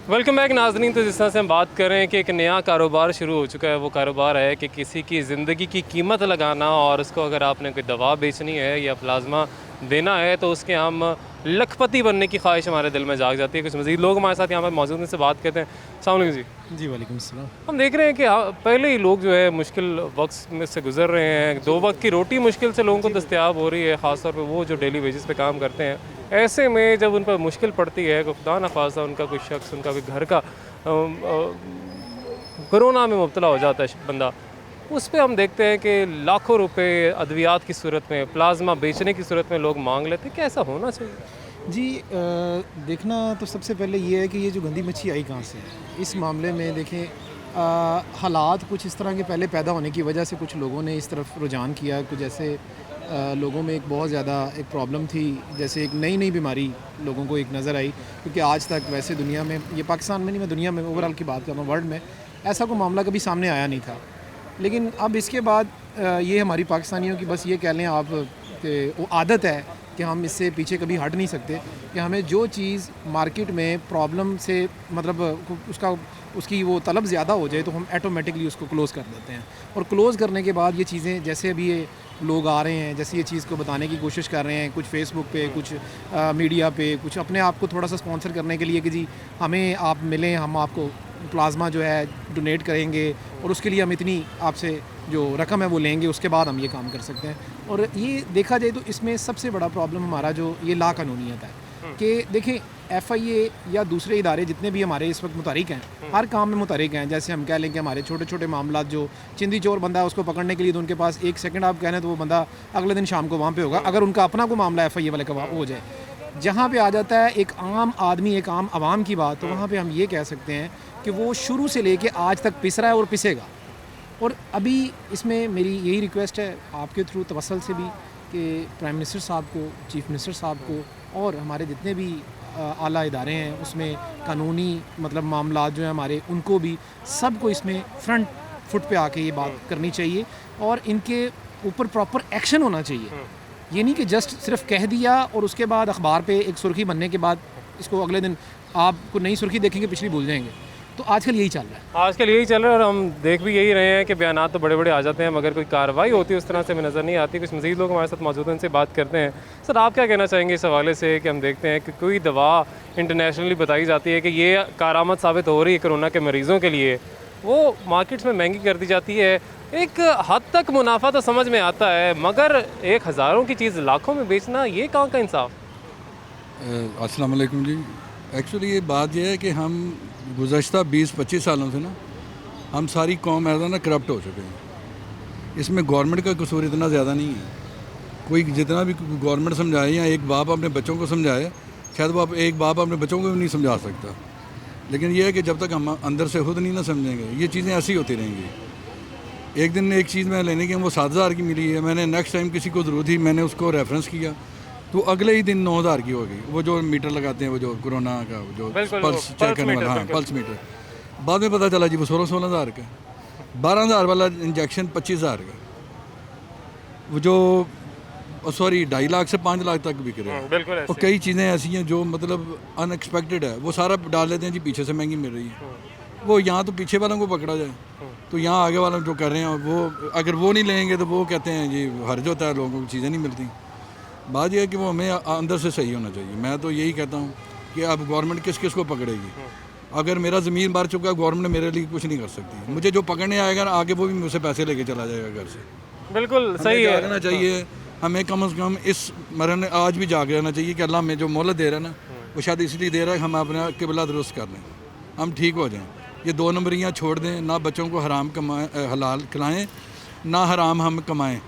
वेलकम बैक नाज़रीन। तो जिस तरह से हम बात कर रहे हैं कि एक नया कारोबार शुरू हो चुका है, वो कारोबार है कि किसी की ज़िंदगी की कीमत लगाना, और उसको अगर आपने कोई दवा बेचनी है या प्लाज्मा देना है तो उसके हम लखपति बनने की ख्वाहिश हमारे दिल में जाग जाती है। कुछ मज़ीद लोग हमारे साथ यहाँ पर मौजूद हैं, से बात करते हैं। अस्सलाम वालेकुम जी। जी वालेकुम अस्सलाम। हम देख रहे हैं कि पहले ही लोग जो है मुश्किल वक्त में से गुजर रहे हैं। 2 वक्त की रोटी मुश्किल से लोगों को दस्तयाब हो रही है, ख़ासतौर पर वो जो डेली वेजेस पे काम करते हैं। ऐसे में जब उन पर मुश्किल पड़ती है, खुदा न खासा उनका कोई शख्स, उनका कोई घर का कोरोना में मुब्तला हो जाता है बंदा, उस पर हम देखते हैं कि लाखों रुपए अद्वियात की सूरत में, प्लाज्मा बेचने की सूरत में लोग मांग लेते हैं। क्या ऐसा होना चाहिए? जी देखना तो सबसे पहले ये है कि ये जो गंदी मच्छी आई कहाँ से है। इस मामले में देखें, हालात कुछ इस तरह के पहले पैदा होने की वजह से कुछ लोगों ने इस तरफ रुझान किया। कुछ ऐसे लोगों में एक बहुत ज़्यादा एक प्रॉब्लम थी, जैसे एक नई बीमारी लोगों को एक नज़र आई। क्योंकि आज तक वैसे दुनिया में, ये पाकिस्तान में नहीं, मैं दुनिया में ओवरऑल की बात कर रहा हूँ, वर्ल्ड में ऐसा कोई मामला कभी सामने आया नहीं था। लेकिन अब इसके बाद ये हमारी पाकिस्तानियों की बस ये कह लें आप कि वो आदत है कि हम इससे पीछे कभी हट नहीं सकते कि हमें जो चीज़ मार्केट में प्रॉब्लम से मतलब उसकी वो तलब ज़्यादा हो जाए तो हम ऑटोमेटिकली उसको क्लोज़ कर देते हैं। और क्लोज़ करने के बाद ये चीज़ें, जैसे अभी ये लोग आ रहे हैं, जैसे ये चीज़ को बताने की कोशिश कर रहे हैं, कुछ फेसबुक पे, कुछ मीडिया पे, कुछ अपने आप को थोड़ा सा स्पॉन्सर करने के लिए कि जी हमें आप मिलें, हम आपको प्लाज्मा जो है डोनेट करेंगे और उसके लिए हम इतनी आपसे जो रकम है वो लेंगे, उसके बाद हम ये काम कर सकते हैं। और ये देखा जाए तो इसमें सबसे बड़ा प्रॉब्लम हमारा जो ये लाकानूनियत है कि देखें FIA या दूसरे इदारे जितने भी हमारे इस वक्त मुतहरिक हैं, हर काम में मुतहरिक हैं। जैसे हम कह लें कि हमारे छोटे छोटे मामला, जो चिंदी चोर बंदा है उसको पकड़ने के लिए तो उनके पास 1 सेकंड आप कहने तो वो बंदा अगले दिन शाम को वहाँ पे होगा, अगर उनका अपना कोई मामला FIA वाले का हो जाए। जहाँ पे आ जाता है एक आम आदमी, एक आम आवाम की बात, तो वहाँ पे हम ये कह सकते हैं कि वो शुरू से लेके आज तक पिस रहा है और पिसेगा। और अभी इसमें मेरी यही रिक्वेस्ट है आपके थ्रू तवसल से भी कि प्राइम मिनिस्टर साहब को, चीफ मिनिस्टर साहब को और हमारे जितने भी आला इदारे हैं उसमें कानूनी मतलब मामला जो है हमारे, उनको भी सबको इसमें फ्रंट फुट पे आके ये बात करनी चाहिए और इनके ऊपर प्रॉपर एक्शन होना चाहिए। ये नहीं कि जस्ट सिर्फ कह दिया और उसके बाद अखबार पे एक सुर्खी बनने के बाद इसको अगले दिन आपको नई सुर्खी देखेंगे, पिछली भूल जाएंगे। तो आजकल यही चल रहा है, आजकल यही चल रहा है और हम देख भी यही रहे हैं कि बयानात तो बड़े बड़े आ जाते हैं मगर कोई कार्रवाई होती है उस तरह से हमें नज़र नहीं आती। कुछ मज़ीद लोग हमारे साथ मौजूद हैं, उनसे बात करते हैं। सर आप क्या कहना चाहेंगे इस हवाले से कि हम देखते हैं कि कोई दवा इंटरनेशनली बताई जाती है कि ये कारामद साबित हो रही है कोरोना के मरीज़ों के लिए, वो मार्केट्स में महंगी कर दी जाती है। एक हद तक मुनाफा तो समझ में आता है मगर 1000 की चीज़ लाखों में बेचना, ये कहाँ का इंसाफ? अस्सलाम वालेकुम जी। एक्चुअली ये बात ये है कि हम गुज़श्ता 20-25 सालों से ना हम सारी कौम ऐसा ना करप्ट हो चुके हैं। इसमें गवर्नमेंट का कसूर इतना ज़्यादा नहीं है। कोई जितना भी गवर्नमेंट समझाए या एक बाप अपने बच्चों को समझाए, शायद वो एक बाप अपने बच्चों को भी नहीं समझा सकता। लेकिन यह है कि जब तक हम अंदर से खुद नहीं ना समझेंगे ये चीज़ें ऐसी होती रहेंगी। एक दिन एक चीज़ मैं लेने की वो 7000 की मिली है, मैंने नेक्स्ट टाइम किसी को ज़रूरत थी, मैंने उसको रेफरेंस किया तो अगले ही दिन 9000 की हो गई। वो जो मीटर लगाते हैं, वो जो कोरोना का जो पल्स चेक करने वाला, हाँ पल्स मीटर, बाद में पता चला जी वो 16,000 का। 12000 वाला इंजेक्शन 25000 का। वो जो सॉरी 2.5 लाख से 5 लाख तक बिक रहे हैं। बिल्कुल और कई चीज़ें ऐसी हैं जो मतलब अनएक्सपेक्टेड है, वो सारा डाल लेते हैं जी पीछे से महंगी मिल रही है। वो यहाँ तो पीछे वालों को पकड़ा जाए, तो यहाँ आगे वालों जो कर रहे हैं वो अगर वो नहीं लेंगे तो वो कहते हैं जी हर्ज होता है, लोगों को चीज़ें नहीं मिलती। बात यह है कि वो हमें अंदर से सही होना चाहिए। मैं तो यही कहता हूँ कि अब गवर्नमेंट किस किस को पकड़ेगी। अगर मेरा ज़मीन मार चुका है, गवर्नमेंट मेरे लिए कुछ नहीं कर सकती। मुझे जो पकड़ने आएगा ना आगे, वो भी मुझसे पैसे लेके चला जाएगा घर से। बिल्कुल सही है। जागना चाहिए हमें, कम से कम इस मरने आज भी जाग रहना चाहिए कि अल्लाह हमें जो मोहलत दे रहा है ना, वो शायद इसलिए दे रहा है कि हम अपना किबला दुरुस्त कर लें, हम ठीक हो जाएं। ये 2 नंबरियाँ छोड़ दें, ना बच्चों को हराम कमाएं, हलाल खिलाएं, ना हराम हम कमाएं।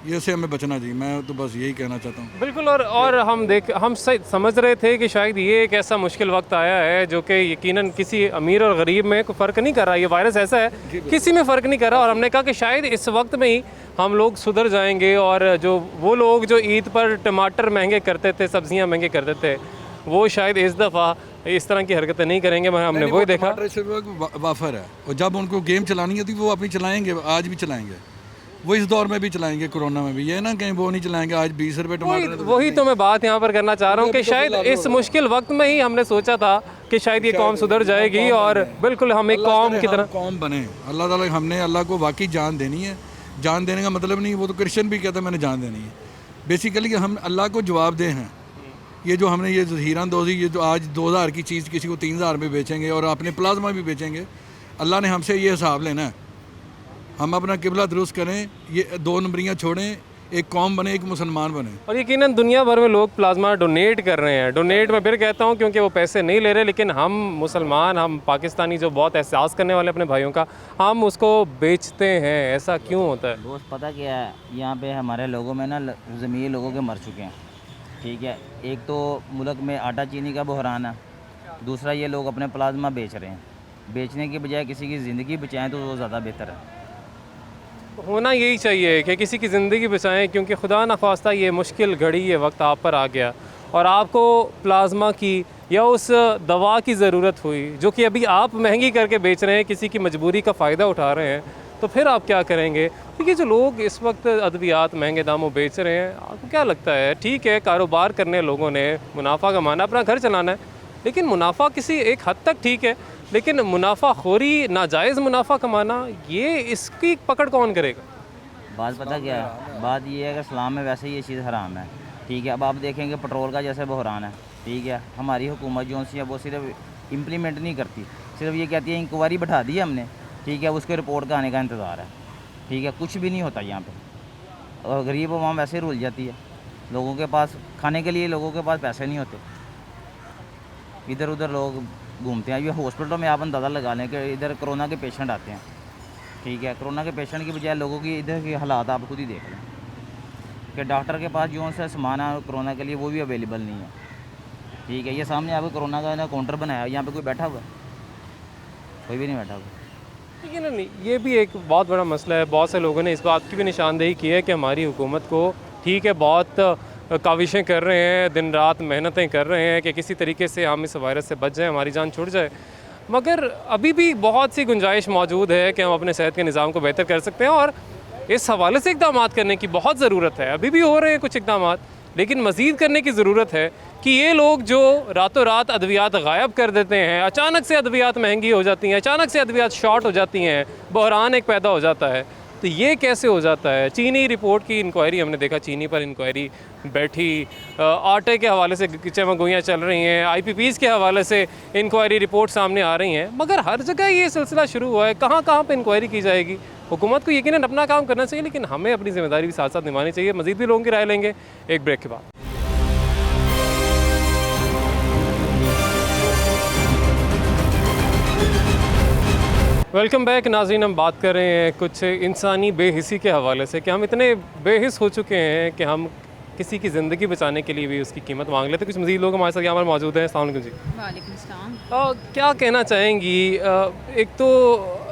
ये से हमें बचना चाहिए। मैं तो बस यही कहना चाहता हूँ। बिल्कुल। और हम समझ रहे थे कि शायद ये एक ऐसा मुश्किल वक्त आया है जो कि यकीनन किसी अमीर और गरीब में कोई फ़र्क नहीं कर रहा। ये वायरस ऐसा है किसी में फ़र्क नहीं कर रहा। और हमने कहा कि शायद इस वक्त में ही हम लोग सुधर जाएंगे और जो वो लोग जो ईद पर टमाटर महंगे करते थे, सब्जियां महंगे करते थे, वो शायद इस दफ़ा इस तरह की हरकतें नहीं करेंगे। हमने वही देखा। वाफर है, और जब उनको गेम चलानी होती वो अपनी चलाएंगे, आज भी चलाएंगे, वो इस दौर में भी चलाएंगे, कोरोना में भी। ये ना कहीं वो नहीं चलाएंगे। आज 20 रुपये टमाटर। वही तो मैं बात यहाँ पर करना चाह रहा हूँ कि शायद इस मुश्किल वक्त में ही हमने सोचा था कि शायद ये कौम सुधर जाएगी और बिल्कुल हम एक कौम की तरह कौम बने। अल्लाह ताला, हमने अल्लाह को वाकई जान देनी है। जान देने का मतलब नहीं, वो तो क्रिश्चियन भी कहता है मैंने जान देनी है। बेसिकली हम अल्लाह को जवाब दे हैं। ये जो हमने ये हीरानदोज़ी, ये जो आज 2000 की चीज़ किसी को 3000 में बेचेंगे और अपने प्लाज्मा भी बेचेंगे, अल्लाह ने हमसे ये हिसाब लेना है। हम अपना किबला दुरुस्त करें, ये 2 नंबरियाँ छोड़ें, एक कौम बने, एक मुसलमान बने। और यकीनन दुनिया भर में लोग प्लाज्मा डोनेट कर रहे हैं। डोनेट मैं फिर कहता हूँ क्योंकि वो पैसे नहीं ले रहे, लेकिन हम मुसलमान, हम पाकिस्तानी जो बहुत एहसास करने वाले अपने भाइयों का, हम उसको बेचते हैं। ऐसा क्यों होता है? दोस्त पता क्या है, यहाँ पे हमारे लोगों में ना ज़मीर लोगों के मर चुके हैं। ठीक है, एक तो मुल्क में आटा चीनी का बहरान है, दूसरा ये लोग अपने प्लाज्मा बेच रहे हैं। बेचने की बजाय किसी की ज़िंदगी बचाएं तो वो ज़्यादा बेहतर है। होना यही चाहिए कि किसी की ज़िंदगी बचाएं, क्योंकि खुदा न खास्ता ये मुश्किल घड़ी, ये वक्त आप पर आ गया और आपको प्लाज्मा की या उस दवा की ज़रूरत हुई जो कि अभी आप महंगी करके बेच रहे हैं, किसी की मजबूरी का फ़ायदा उठा रहे हैं, तो फिर आप क्या करेंगे? क्योंकि जो लोग इस वक्त अद्वियात महंगे दामों बेच रहे हैं, आपको क्या लगता है? ठीक है, कारोबार करने लोगों ने मुनाफा कमाना, अपना घर चलाना है, लेकिन मुनाफा किसी एक हद तक ठीक है, लेकिन मुनाफाखोरी, नाजायज़ मुनाफा कमाना, ये इसकी पकड़ कौन करेगा? बात पता क्या है, बात ये है कि इस्लाम में वैसे ही ये चीज़ हराम है। ठीक है, अब आप देखेंगे पेट्रोल का जैसे बहरान है। ठीक है, हमारी हुकूमत जो सी है वो सिर्फ इम्प्लीमेंट नहीं करती, सिर्फ ये कहती है इंक्वायरी बैठा दी है हमने। ठीक है, उसके रिपोर्ट का आने का इंतज़ार है। ठीक है, कुछ भी नहीं होता यहाँ पे और गरीब अवाम वैसे रुल जाती है। लोगों के पास खाने के लिए लोगों के पास पैसे नहीं होते, इधर उधर लोग घूमते हैं। ये हॉस्पिटलों में आप अंदाज़ा लगा लें कि इधर कोरोना के पेशेंट आते हैं। ठीक है, कोरोना के पेशेंट की बजाय लोगों की इधर के हालात आप खुद ही देख लें कि डॉक्टर के पास जो सा सामान है कोरोना के लिए वो भी अवेलेबल नहीं है। ठीक है, ये सामने आपको कोरोना का ना काउंटर बनाया है, यहाँ पे कोई बैठा हुआ है? कोई भी नहीं बैठा हुआ। ठीक है नहीं, ये भी एक बहुत बड़ा मसला है। बहुत से लोगों ने इस बात की भी निशानदेही की है कि हमारी हुकूमत को, ठीक है, बहुत काविशें कर रहे हैं, दिन रात मेहनतें कर रहे हैं कि किसी तरीके से हम इस वायरस से बच जाएं, हमारी जान छूट जाए, मगर अभी भी बहुत सी गुंजाइश मौजूद है कि हम अपने सेहत के निज़ाम को बेहतर कर सकते हैं और इस हवाले से इक़दाम करने की बहुत ज़रूरत है। अभी भी हो रहे हैं कुछ इक़दाम, लेकिन मज़ीद करने की ज़रूरत है कि ये लोग जो रातों रात अद्वियात गायब कर देते हैं, अचानक से अद्वियात महंगी हो जाती हैं, अचानक से अद्वियात शॉर्ट हो जाती हैं, बहरान एक पैदा हो जाता है, तो ये कैसे हो जाता है? चीनी रिपोर्ट की इंक्वायरी हमने देखा, चीनी पर इंक्वायरी बैठी, आटे के हवाले से चमगोइयाँ चल रही हैं, IPPs के हवाले से इंक्वायरी रिपोर्ट सामने आ रही हैं, मगर हर जगह ये सिलसिला शुरू हुआ है। कहाँ कहाँ पे इंक्वायरी की जाएगी? हुकूमत को यकीनन अपना काम करना चाहिए, लेकिन हमें अपनी जिम्मेदारी भी साथ साथ निभानी चाहिए। मज़ीद भी लोगों की राय लेंगे एक ब्रेक के बाद। वेलकम बैक नाज़रीन। हम बात कर रहे हैं कुछ इंसानी बेहिसी के हवाले से कि हम इतने बेहिस हो चुके हैं कि हम किसी की ज़िंदगी बचाने के लिए भी उसकी कीमत मांग लेते। कुछ मज़ीद लोग हमारे साथ यहाँ पर मौजूद हैं। अस्सलाम वालेकुम जी। वालेकुम सलाम। क्या कहना चाहेंगी? एक तो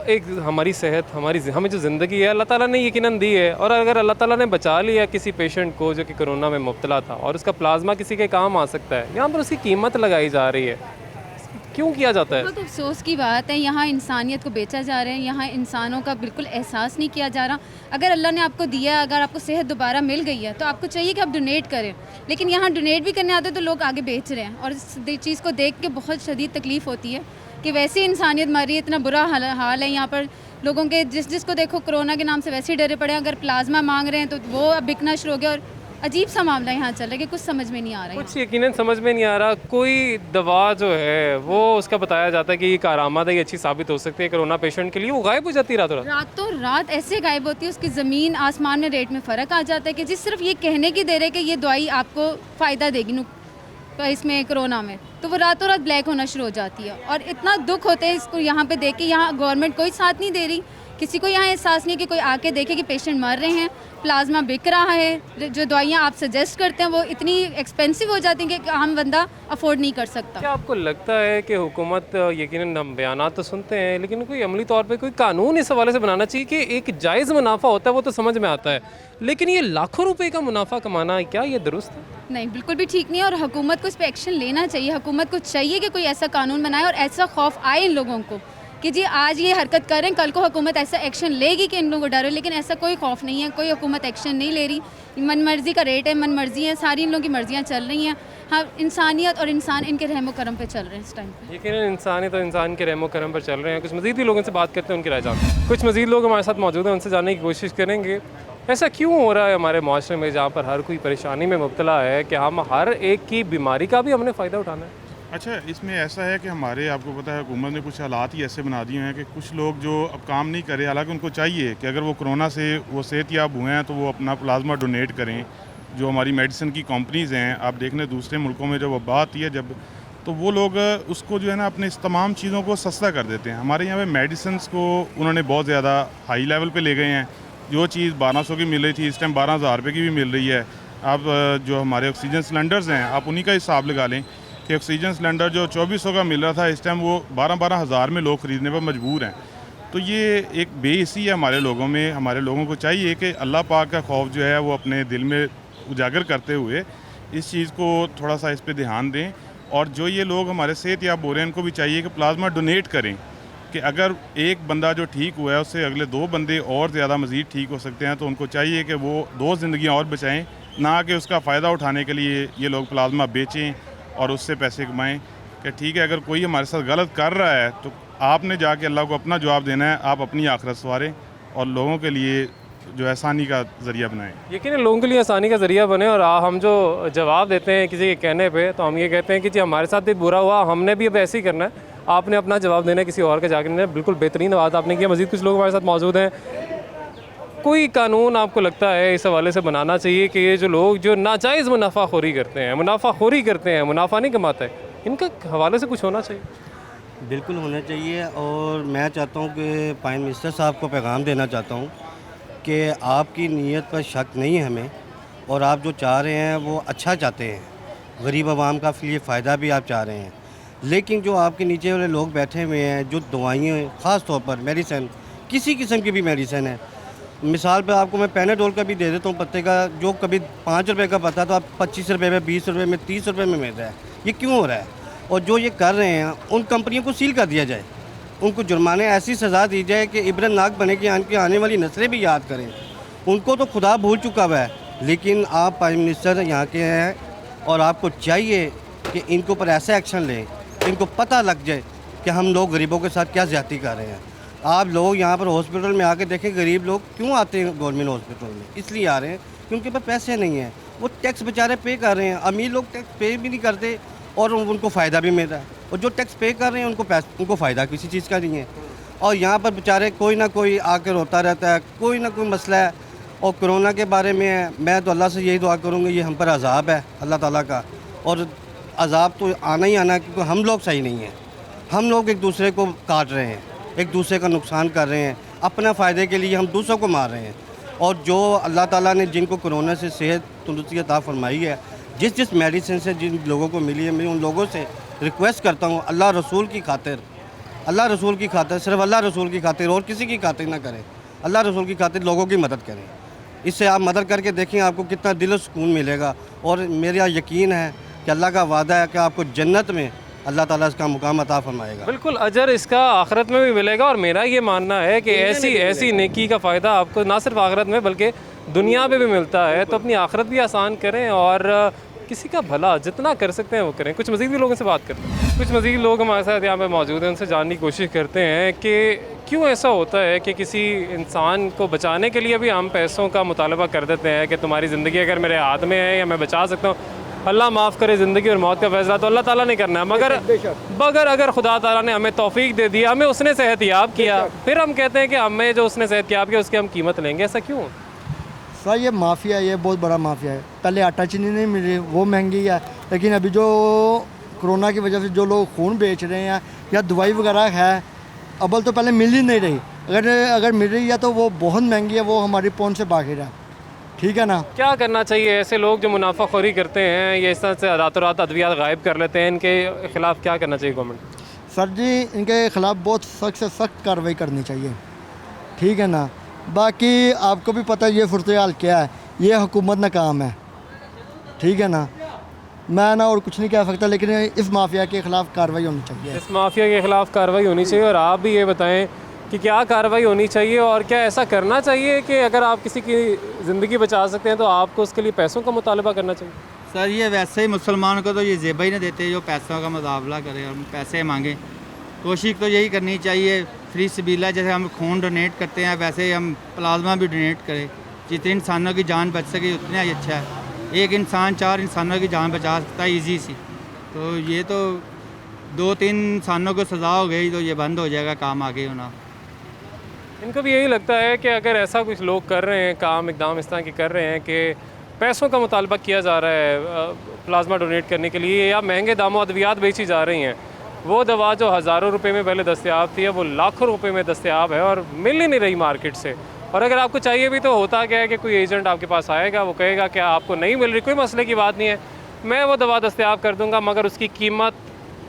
एक हमारी सेहत, हमें जो ज़िंदगी है अल्लाह ताला ने यकीनन दी है, और अगर अल्लाह ताला ने बचा लिया किसी पेशेंट को जो कि कोरोना में मुब्तला था और उसका प्लाज्मा किसी के काम आ सकता है, यहाँ पर उसकी कीमत लगाई जा रही है, क्यों किया जाता है? बहुत अफसोस की बात है, यहाँ इंसानियत को बेचा जा रहा है, यहाँ इंसानों का बिल्कुल एहसास नहीं किया जा रहा। अगर अल्लाह ने आपको दिया, अगर आपको सेहत दोबारा मिल गई है तो आपको चाहिए कि आप डोनेट करें, लेकिन यहाँ डोनेट भी करने आते हैं तो लोग आगे बेच रहे हैं। और इस चीज़ को देख के बहुत शदीद तकलीफ़ होती है कि वैसे इंसानियत मर रही है, इतना बुरा हाल है यहाँ पर लोगों के। जिसको देखो कोरोना के नाम से वैसे ही डरे पड़े हैं। अगर प्लाज्मा मांग रहे हैं तो वो अब बिकना शुरू हो गया, और अजीब सा मामला यहाँ चल रहा है कि कुछ समझ में नहीं आ रहा है। कुछ यकीनन समझ में नहीं आ रहा। कोई दवा जो है वो उसका बताया जाता है कि ये कारआमद है, ये अच्छी साबित हो सकती है कोरोना पेशेंट के लिए, वो गायब हो जाती है रातों रात ऐसे गायब होती है, उसकी ज़मीन आसमान में रेट में फ़र्क आ जाता है कि जिस सिर्फ ये कहने की दे रहे कि ये दवाई आपको फ़ायदा देगी इसमें कोरोना में, तो वो रातों रात ब्लैक होना शुरू हो जाती है। और इतना दुख होता है इसको यहाँ पे देख के। यहाँ गवर्नमेंट कोई साथ नहीं दे रही, किसी को यहाँ एहसास नहीं कि कोई आके देखे कि पेशेंट मर रहे हैं, प्लाज्मा बिक रहा है, जो दवाइयाँ आप सजेस्ट करते हैं वो इतनी एक्सपेंसिव हो जाती हैं कि आम बंदा अफोर्ड नहीं कर सकता। क्या आपको लगता है कि हुकूमत, यकीनन हम बयानात तो सुनते हैं, लेकिन कोई अमली तौर पे कोई कानून इस हवाले से बनाना चाहिए कि एक जायज़ मुनाफा होता है वो तो समझ में आता है, लेकिन ये लाखों रुपए का मुनाफा कमाना, क्या ये दुरुस्त है? नहीं, बिल्कुल भी ठीक नहीं है, और हुकूमत को इस पर एक्शन लेना चाहिए। हुकूमत को चाहिए कि कोई ऐसा कानून बनाए और ऐसा खौफ आए इन लोगों को कि जी आज ये हरकत करें, कल को हुकूमत ऐसा एक्शन लेगी कि इन लोगों को डर हो। लेकिन ऐसा कोई खौफ नहीं है, कोई हुकूमत एक्शन नहीं ले रही। मन मर्जी का रेट है, मन मर्जी है, सारी इन लोगों की मर्जियाँ चल रही हैं। हाँ, इंसानियत और इंसान इनके रहमो करम पे चल रहे हैं इस टाइम पे। यकीनन इंसानियत और इंसान के रहमो करम पर चल रहे हैं। कुछ मज़ीद भी लोगों से बात करते हैं, उनकी राय जानते हैं। कुछ मज़ीद लोग हमारे साथ मौजूद हैं, उनसे जानने की कोशिश करेंगे ऐसा क्यों हो रहा है हमारे माशरे में, जहाँ पर हर कोई परेशानी में मुब्तला है कि हम हर एक की बीमारी का भी हमने फ़ायदा उठाना है। अच्छा, इसमें ऐसा है कि हमारे, आपको पता है, हुकूमत ने कुछ हालात ही ऐसे बना दिए हैं कि कुछ लोग जो अब काम नहीं करे, हालांकि उनको चाहिए कि अगर वो कोरोना से वो सेहतयाब हुए हैं तो वो अपना प्लाज्मा डोनेट करें। जो हमारी मेडिसिन की कंपनीज़ हैं, आप देख लें दूसरे मुल्कों में जब वबा आती है जब, तो वो लोग उसको जो है ना अपने इस तमाम चीज़ों को सस्ता कर देते हैं। हमारे यहाँ पे मेडिसिन को उन्होंने बहुत ज़्यादा हाई लेवल पे ले गए हैं। जो चीज़ 1200 की मिल रही थी इस टाइम 12,000 रुपये की भी मिल रही है। अब जो हमारे ऑक्सीजन सिलेंडर्स हैं, आप उन्हीं का हिसाब लगा लें कि ऑक्सीजन सिलेंडर जो 2400 का मिल रहा था इस टाइम वो 12-12 हज़ार में लोग ख़रीदने पर मजबूर हैं। तो ये एक बेइसी है हमारे लोगों में। हमारे लोगों को चाहिए कि अल्लाह पाक का खौफ जो है वो अपने दिल में उजागर करते हुए इस चीज़ को थोड़ा सा इस पर ध्यान दें। और जो ये लोग हमारे सेहतयाब हो रहे हैं उनको भी चाहिए कि प्लाज्मा डोनेट करें, कि अगर एक बंदा जो ठीक हुआ है उससे अगले 2 बंदे और ज़्यादा मज़ीद ठीक हो सकते हैं। तो उनको चाहिए कि वो 2 ज़िंदगियाँ और बचाएँ, ना कि उसका फ़ायदा उठाने के लिए ये लोग प्लाज्मा बेचें और उससे पैसे कमाएं। कि ठीक है, अगर कोई हमारे साथ गलत कर रहा है तो आपने जाके अल्लाह को अपना जवाब देना है। आप अपनी आखिरत संवारें और लोगों के लिए जो आसानी का ज़रिया बनाएं। यकीन लोगों के लिए आसानी का ज़रिया बने। और हम जो जवाब देते हैं किसी के कहने पे, तो हम ये कहते हैं कि जी हमारे साथ भी बुरा हुआ, हमने भी अब ऐसे ही करना है, आपने अपना जवाब देना है किसी और का जाकर नहीं। बिल्कुल बेहतरीन बात आपने किया। मज़ीद कुछ लोग हमारे साथ मौजूद हैं। कोई कानून आपको लगता है इस हवाले से बनाना चाहिए कि ये जो लोग जो नाजायज़ मुनाफाखोरी करते हैं, मुनाफा नहीं कमाते, इनका हवाले से कुछ होना चाहिए? बिल्कुल होना चाहिए। और मैं चाहता हूँ कि प्राइम मिनिस्टर साहब को पैगाम देना चाहता हूँ कि आपकी नीयत पर शक नहीं है हमें, और आप जो चाह रहे हैं वो अच्छा चाहते हैं, गरीब आवाम का लिए फ़ायदा भी आप चाह रहे हैं। लेकिन जो आपके नीचे वाले लोग बैठे हुए हैं, जो दवाइयाँ ख़ास तौर पर मेडिसिन, किसी किस्म की भी मेडिसिन है, मिसाल पे आपको मैं पैनाडोल का भी दे देता हूँ पत्ते का, जो कभी 5 रुपये का पता तो आप 25 रुपये में, 20 रुपये में, 30 रुपये में मिल रहा है। ये क्यों हो रहा है? और जो ये कर रहे हैं उन कंपनियों को सील कर दिया जाए, उनको जुर्माने ऐसी सज़ा दी जाए कि इब्रतनाक बने कि आने वाली नस्लें भी याद करें। उनको तो खुदा भूल चुका हुआ है, लेकिन आप प्राइम मिनिस्टर यहाँ के हैं और आपको चाहिए कि इनके ऊपर ऐसा एक्शन लें, इनको पता लग जाए कि हम लोग गरीबों के साथ क्या ज़्यादती कर रहे हैं। आप लोग यहाँ पर हॉस्पिटल में आके देखें, गरीब लोग क्यों आते हैं गवर्नमेंट हॉस्पिटल में? इसलिए आ रहे हैं कि उनके पास पैसे नहीं हैं, वो टैक्स बेचारे पे कर रहे हैं। अमीर लोग टैक्स पे भी नहीं करते और उनको फ़ायदा भी मिल रहा है, और जो टैक्स पे कर रहे हैं उनको फ़ायदा किसी चीज़ का नहीं है। और यहाँ पर बेचारे कोई ना कोई आकर रोता रहता है, कोई ना कोई मसला है। और कोरोना के बारे में है, मैं तो अल्लाह से यही दुआ करूँगा, ये हम पर अजाब है अल्लाह ताला का, और अजाब तो आना ही आना है, क्योंकि हम लोग सही नहीं हैं। हम लोग एक दूसरे को काट रहे हैं, एक दूसरे का नुकसान कर रहे हैं, अपना फ़ायदे के लिए हम दूसरों को मार रहे हैं। और जो अल्लाह ताला ने जिनको कोरोना से सेहत तंदुरुस्ती अता फरमाई है, जिस मेडिसिन से जिन लोगों को मिली है, मैं उन लोगों से रिक्वेस्ट करता हूँ, अल्लाह रसूल की खातिर, सिर्फ अल्लाह रसूल की खातिर और किसी की खातिर ना करें, अल्लाह रसूल की खातिर लोगों की मदद करें। इससे आप मदद करके देखें आपको कितना दिल सुकून मिलेगा। और मेरा यकीन है कि अल्लाह का वादा है कि आपको जन्नत में अल्लाह ताला इसका मुकाम अता फरमाएगा। बिल्कुल, अजर इसका आखिरत में भी मिलेगा। और मेरा ये मानना है कि ऐसी नेकी का फ़ायदा आपको ना सिर्फ आखिरत में बल्कि दुनिया में भी मिलता है। तो अपनी आखिरत भी आसान करें और किसी का भला जितना कर सकते हैं वो करें। कुछ मज़ीद भी लोगों से बात करते हैं। कुछ मज़ीद लोग हमारे साथ यहाँ पे मौजूद हैं, उनसे जानने की कोशिश करते हैं कि क्यों ऐसा होता है कि किसी इंसान को बचाने के लिए भी हम पैसों का मुतालबा कर देते हैं कि तुम्हारी ज़िंदगी अगर मेरे हाथ में है या मैं बचा सकता हूँ। अल्लाह माफ़ करे, ज़िंदगी और मौत का फ़ैसला तो अल्लाह ताला ने करना है। मगर अगर खुदा ताला ने हमें तौफीक दे दी, हमें उसने सेहतयाब किया, फिर हम कहते हैं कि हमें जो उसने सेहतयाब किया उसकी हम कीमत लेंगे। ऐसा क्यों? सर ये माफिया, ये बहुत बड़ा माफिया है। पहले आटा चीनी नहीं मिल रही, वो महंगी है, लेकिन अभी जो कोरोना की वजह से जो लोग खून बेच रहे हैं या दवाई वगैरह है, अव्वल तो पहले मिल ही नहीं रही, अगर मिल रही है तो वो बहुत महंगी है, वो हमारी पहुंच से बाहर है। ठीक है ना? क्या करना चाहिए ऐसे लोग जो मुनाफाखोरी करते हैं, ये इस तरह से रातों रात अद्वियात गायब कर लेते हैं, इनके खिलाफ क्या करना चाहिए गवर्नमेंट? सर जी इनके ख़िलाफ़ बहुत सख्त से सख्त कार्रवाई करनी चाहिए। ठीक है ना? बाकी आपको भी पता है ये सूरत हाल क्या है, ये हुकूमत नाकाम है। ठीक है ना? मैं ना और कुछ नहीं कह सकता, लेकिन इस माफिया के ख़िलाफ़ कार्रवाई होनी चाहिए। इस माफिया के ख़िलाफ़ कार्रवाई होनी चाहिए। और आप भी ये बताएं कि क्या कार्रवाई होनी चाहिए और क्या ऐसा करना चाहिए कि अगर आप किसी की ज़िंदगी बचा सकते हैं तो आपको उसके लिए पैसों का मुतालबा करना चाहिए? सर ये वैसे ही मुसलमान को तो ये जेबा ही नहीं देते जो पैसों का मुकाबला करे और पैसे मांगे। कोशिश तो यही करनी चाहिए फ्री सबीला, जैसे हम खून डोनेट करते हैं वैसे ही हम प्लाज्मा भी डोनेट करें। जितने इंसानों की जान बच सके उतना ही अच्छा है। एक इंसान 4 इंसानों की जान बचा सकता है ईजी सी। तो ये तो 2-3 इंसानों को सज़ा हो गई तो ये बंद हो जाएगा काम आगे होना। इनको भी यही लगता है कि अगर ऐसा कुछ लोग कर रहे हैं, काम इकदाम इस तरह के कर रहे हैं कि पैसों का मुतालबा किया जा रहा है प्लाज्मा डोनेट करने के लिए, या महंगे दामों अद्वियात बेची जा रही हैं, वो दवा जो हज़ारों रुपए में पहले दस्तयाब थी वो लाखों रुपए में दस्तयाब है और मिल ही नहीं रही मार्केट से। और अगर आपको चाहिए भी तो होता क्या है कि कोई एजेंट आपके पास आएगा, वो कहेगा कि आपको नहीं मिल रही, कोई मसले की बात नहीं है, मैं वो दवा दस्तयाब कर दूँगा, मगर उसकी कीमत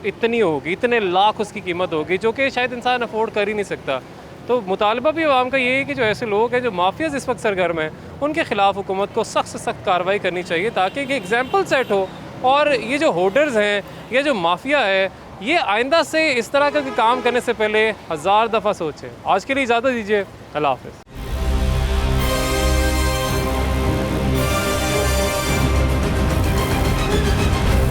इतनी होगी, इतने लाख उसकी कीमत होगी जो कि शायद इंसान अफोर्ड कर ही नहीं सकता। तो मुतालबा भी आवाम का ये है कि जो ऐसे लोग हैं जो माफियाज इस वक्त सरगर्म हैं, उनके ख़िलाफ़ हुकूमत को सख्त से सख्त कार्रवाई करनी चाहिए ताकि एक एग्जाम्पल सेट हो। और ये जो होर्डर्स हैं, ये जो माफिया है, ये आइंदा से इस तरह का काम करने से पहले 1000 दफ़ा सोचें। आज के लिए इजाज़त दीजिए, अल्लाह हाफ़िज़।